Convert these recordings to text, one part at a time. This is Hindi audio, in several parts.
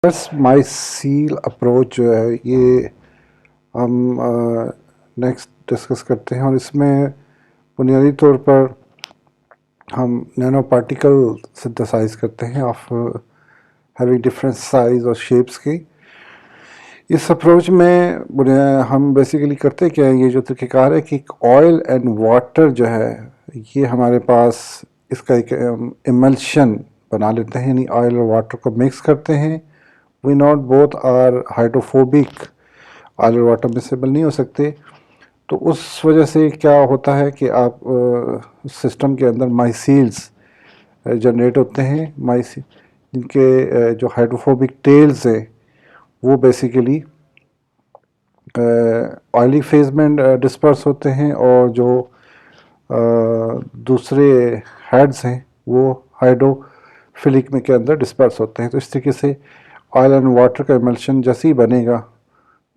बस माई सील अप्रोच जो है ये हम नेक्स्ट डिस्कस करते हैं और इसमें बुनियादी तौर पर हम नैनो पार्टिकल सिंथेसाइज करते हैं ऑफ हैविंग डिफरेंट साइज और शेप्स की। इस अप्रोच में हम बेसिकली करते क्या है, ये जो तरीक़ाकार है कि ऑयल एंड वाटर जो है ये हमारे पास इसका एक इमल्शन बना लेते हैं, यानी ऑयल और वाटर को मिक्स करते हैं। We not both are hydrophobic, oil और वाटर मिक्सेबल नहीं हो सकते, तो उस वजह से क्या होता है कि आप सिस्टम के अंदर माइसील्स जनरेट होते हैं, माइसील जिनके जो हाइड्रोफोबिक टेल्स हैं वो बेसिकली ऑयली फेज में डिस्पर्स होते हैं और जो दूसरे हेड्स हैं वो हाइड्रोफिलिक में के अंदर डिस्पर्स होते हैं। तो इस तरीके से ऑयल एंड वाटर का इमल्शन जैसे ही बनेगा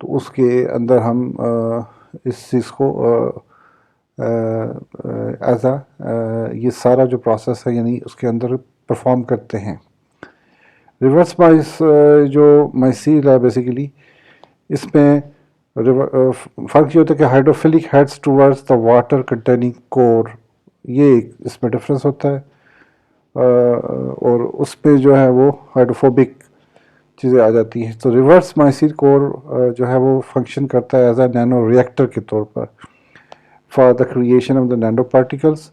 तो उसके अंदर हम इस चीज़ को एज ये सारा जो प्रोसेस है यानी उसके अंदर परफॉर्म करते हैं। रिवर्स माइस जो माइसील है बेसिकली इसमें फ़र्क ये होता है कि hydrophilic heads towards the water containing core, ये इसमें डिफरेंस होता है। और उस पे जो है वो हाइड्रोफोबिक चीज़ें आ जाती हैं। तो रिवर्स माइसील कोर जो है वो फंक्शन करता है एज अ नैनो रिएक्टर के तौर पर for the creation of the nano particles.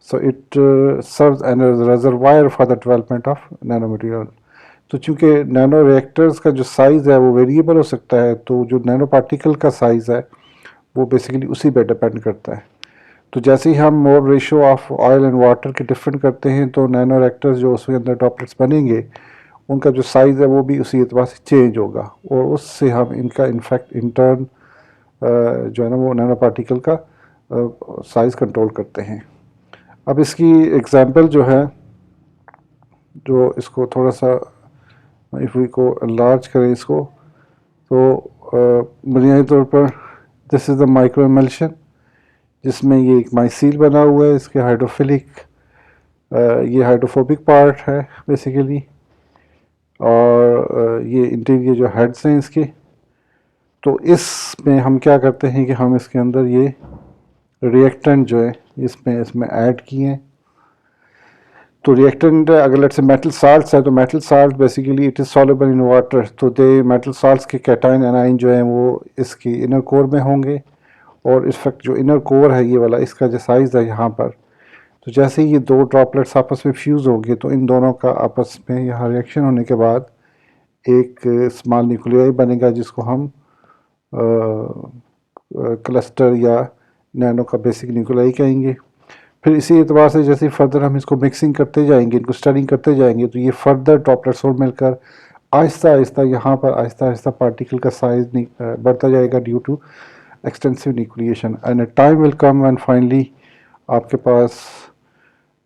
So it serves as reservoir for the development of nano material. तो चूँकि नैनो रिएक्टर्स का जो साइज़ है वो वेरिएबल हो सकता है, तो जो नैनो पार्टिकल का साइज़ है वो बेसिकली उसी पे डिपेंड करता है। तो जैसे ही हम mole ratio of oil and water के डिफरेंट करते हैं तो नैनो रिएक्टर्स जो उसके अंदर ड्रॉपलेट्स बनेंगे उनका जो साइज़ है वो भी उसी एतबार से चेंज होगा और उससे हम इनका इनफैक्ट इंटर्न जो है ना वो नैनो पार्टिकल का साइज़ कंट्रोल करते हैं। अब इसकी एग्जांपल जो है, जो इसको थोड़ा सा इफ़ वी को लार्ज करें इसको, तो बुनियादी तौर पर this is the micro emulsion जिसमें ये एक माइसील बना हुआ है। इसके हाइड्रोफिलिक ये हाइड्रोफोबिक पार्ट है बेसिकली, और ये इंटीरियर जो हेड्स हैं इसके। तो इसमें हम क्या करते हैं कि हम इसके अंदर ये रिएक्टेंट जो है इसमें ऐड किए हैं। तो रिएक्टेंट अगर लेट्स से मेटल साल्ट्स है तो metal salt basically it is soluble in water, तो दे मेटल साल्ट्स के कैटाइन एनाइन जो हैं वो इसकी इनर कोर में होंगे और इनफैक्ट जो इनर कोर है ये वाला इसका जो साइज़ है यहाँ पर, तो जैसे ही ये दो ड्रॉपलेट्स आपस में फ्यूज़ होंगे तो इन दोनों का आपस में यहाँ रिएक्शन होने के बाद एक स्मॉल न्यूक्लियाई बनेगा जिसको हम क्लस्टर या नैनो का बेसिक न्यूक्लियाई कहेंगे। फिर इसी एतबार से जैसे फर्दर हम इसको मिक्सिंग करते जाएंगे, इनको स्टडिंग करते जाएंगे, तो ये फर्दर ड्रॉपलेट्स और मिलकर आहिस्ता आहिस्ता यहाँ पर आहिस्ता आहिस्ता पार्टिकल का साइज बढ़ता जाएगा due to extensive nucleation. And a time will come and finally आपके पास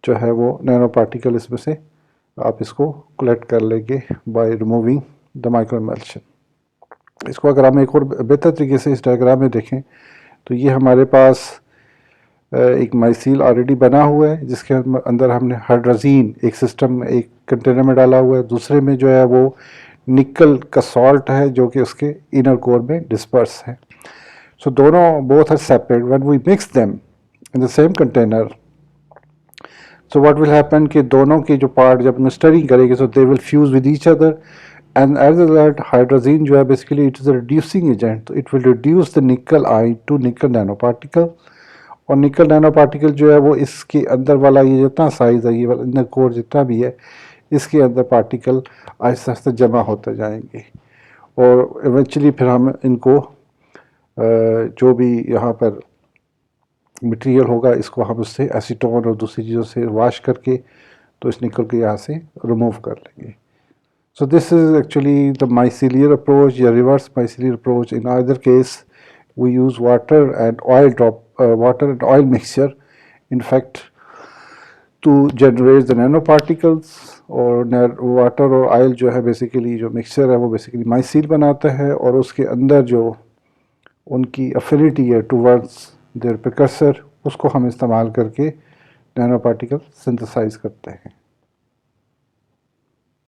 जो है वो नैनो पार्टिकल इसमें से आप इसको कलेक्ट कर लेंगे by removing the micro emulsion. इसको अगर हम एक और बेहतर तरीके से इस डायग्राम में देखें तो ये हमारे पास एक माइसील ऑलरेडी बना हुआ है जिसके अंदर हमने हाइड्रोजीन एक सिस्टम एक कंटेनर में डाला हुआ है, दूसरे में जो है वो निकल का सॉल्ट है जो कि उसके इनर कोर में डिस्पर्स है। सो दोनों both are separate when we mix them in the same container. So what will happen कि दोनों के जो पार्ट जब हम स्टरिंग करेंगे so they will fuse with each other and as a result hydrogen जो है basically it is a reducing agent, तो it will reduce the nickel ion to nickel nano particle. और निकल नैनो पार्टिकल जो है वो इसके अंदर वाला ये जितना साइज़ है ये वाला इनर कोर जितना भी है इसके अंदर पार्टिकल आहिस्ता आहिस्ता जमा होते जाएंगे और इवेंचुअली फिर हम इनको जो भी यहाँ पर मटेरियल होगा इसको हम उससे एसीटोन और दूसरी चीज़ों से वॉश करके तो इस निकल के यहाँ से रिमूव कर लेंगे। So this is actually the micellar approach या reverse micellar approach. In either case we use water and oil mixture in fact to generate the nanoparticles, और वाटर और ऑयल जो है बेसिकली जो मिक्सचर है वो बेसिकली माइसील बनाता है और उसके अंदर जो उनकी अफिनिटी है टूवर्ड्स देयर प्रिकर्सर उसको हम इस्तेमाल करके नैनो पार्टिकल सिंथेसाइज करते हैं।